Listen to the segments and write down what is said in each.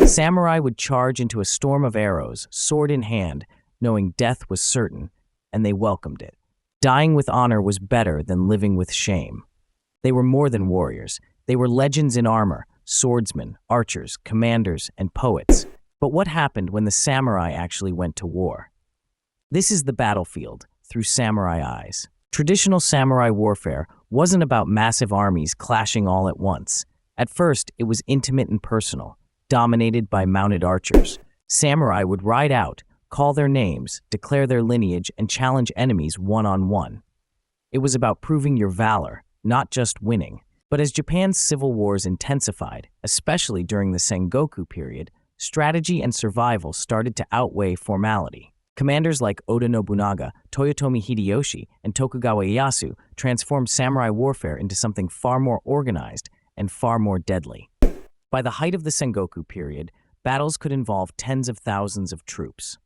Samurai would charge into a storm of arrows, sword in hand, knowing death was certain, and they welcomed it. Dying with honor was better than living with shame. They were more than warriors. They were legends in armor, swordsmen, archers, commanders, and poets. But what happened when the samurai actually went to war? This is the battlefield, through samurai eyes. Traditional samurai warfare wasn't about massive armies clashing all at once. At first, it was intimate and personal, dominated by mounted archers. Samurai would ride out, call their names, declare their lineage, and challenge enemies one-on-one. It was about proving your valor, not just winning. But as Japan's civil wars intensified, especially during the Sengoku period, strategy and survival started to outweigh formality. Commanders like Oda Nobunaga, Toyotomi Hideyoshi, and Tokugawa Ieyasu transformed samurai warfare into something far more organized and far more deadly. By the height of the Sengoku period, battles could involve tens of thousands of troops.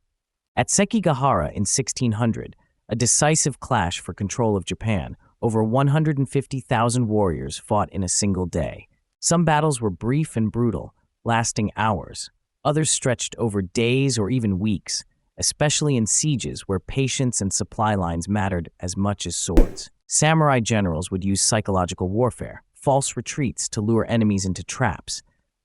At Sekigahara in 1600, a decisive clash for control of Japan, over 150,000 warriors fought in a single day. Some battles were brief and brutal, lasting hours. Others stretched over days or even weeks, especially in sieges where patience and supply lines mattered as much as swords. Samurai generals would use psychological warfare, false retreats to lure enemies into traps,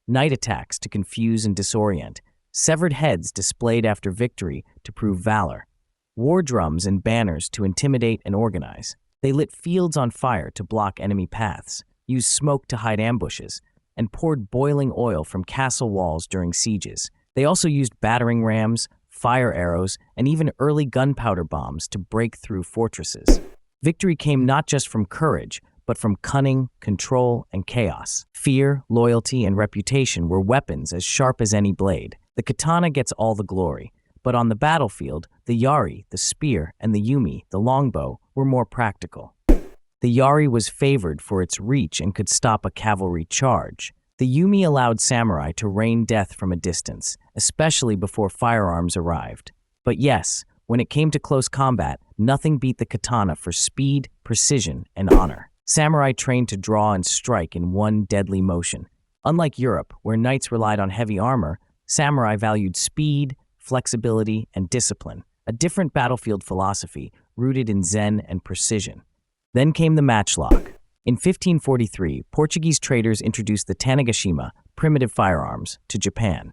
night attacks to confuse and disorient, severed heads displayed after victory to prove valor, war drums and banners to intimidate and organize. They lit fields on fire to block enemy paths, used smoke to hide ambushes, and poured boiling oil from castle walls during sieges. They also used battering rams, fire arrows, and even early gunpowder bombs to break through fortresses. Victory came not just from courage, but from cunning, control, and chaos. Fear, loyalty, and reputation were weapons as sharp as any blade. The katana gets all the glory, but on the battlefield, the Yari, the spear, and the Yumi, the longbow, were more practical. The Yari was favored for its reach and could stop a cavalry charge. The Yumi allowed samurai to rain death from a distance, especially before firearms arrived. But yes, when it came to close combat, nothing beat the katana for speed, precision, and honor. Samurai trained to draw and strike in one deadly motion. Unlike Europe, where knights relied on heavy armor, samurai valued speed, flexibility, and discipline, a different battlefield philosophy rooted in zen and precision. Then came the matchlock. In 1543, Portuguese traders introduced the Tanegashima, primitive firearms, to Japan.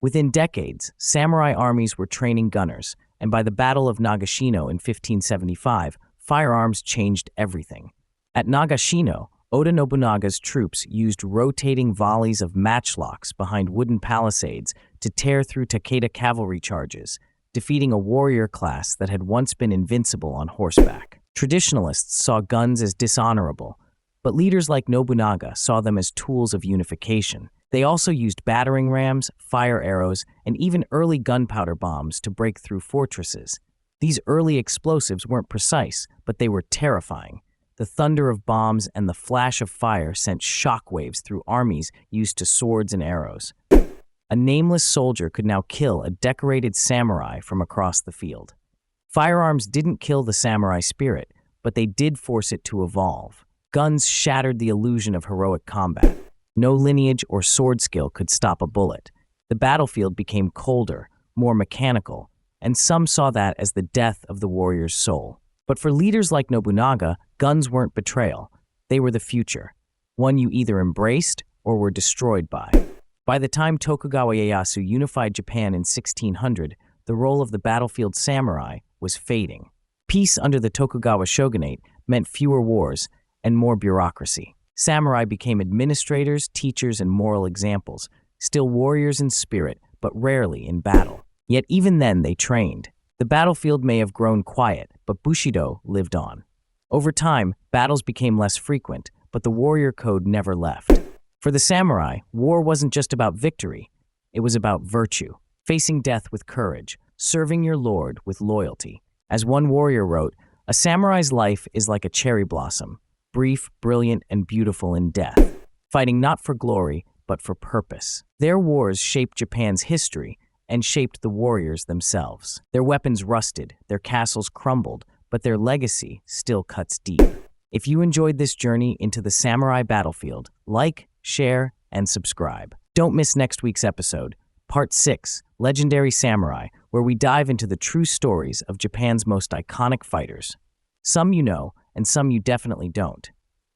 Within decades, samurai armies were training gunners, and by the Battle of Nagashino in 1575, firearms changed everything. At Nagashino, Oda Nobunaga's troops used rotating volleys of matchlocks behind wooden palisades to tear through Takeda cavalry charges, defeating a warrior class that had once been invincible on horseback. Traditionalists saw guns as dishonorable, but leaders like Nobunaga saw them as tools of unification. They also used battering rams, fire arrows, and even early gunpowder bombs to break through fortresses. These early explosives weren't precise, but they were terrifying. The thunder of bombs and the flash of fire sent shockwaves through armies used to swords and arrows. A nameless soldier could now kill a decorated samurai from across the field. Firearms didn't kill the samurai spirit, but they did force it to evolve. Guns shattered the illusion of heroic combat. No lineage or sword skill could stop a bullet. The battlefield became colder, more mechanical, and some saw that as the death of the warrior's soul. But for leaders like Nobunaga, guns weren't betrayal. They were the future, one you either embraced or were destroyed by. By the time Tokugawa Ieyasu unified Japan in 1600, the role of the battlefield samurai was fading. Peace under the Tokugawa shogunate meant fewer wars and more bureaucracy. Samurai became administrators, teachers, and moral examples, still warriors in spirit, but rarely in battle. Yet even then they trained. The battlefield may have grown quiet, but Bushido lived on. Over time, battles became less frequent, but the warrior code never left. For the samurai, war wasn't just about victory. It was about virtue, facing death with courage, serving your lord with loyalty. As one warrior wrote, "A samurai's life is like a cherry blossom, brief, brilliant, and beautiful in death, fighting not for glory, but for purpose." Their wars shaped Japan's history and shaped the warriors themselves. Their weapons rusted, their castles crumbled, but their legacy still cuts deep. If you enjoyed this journey into the samurai battlefield, like, share, and subscribe. Don't miss next week's episode, Part 6, Legendary Samurai, where we dive into the true stories of Japan's most iconic fighters. Some you know, and some you definitely don't.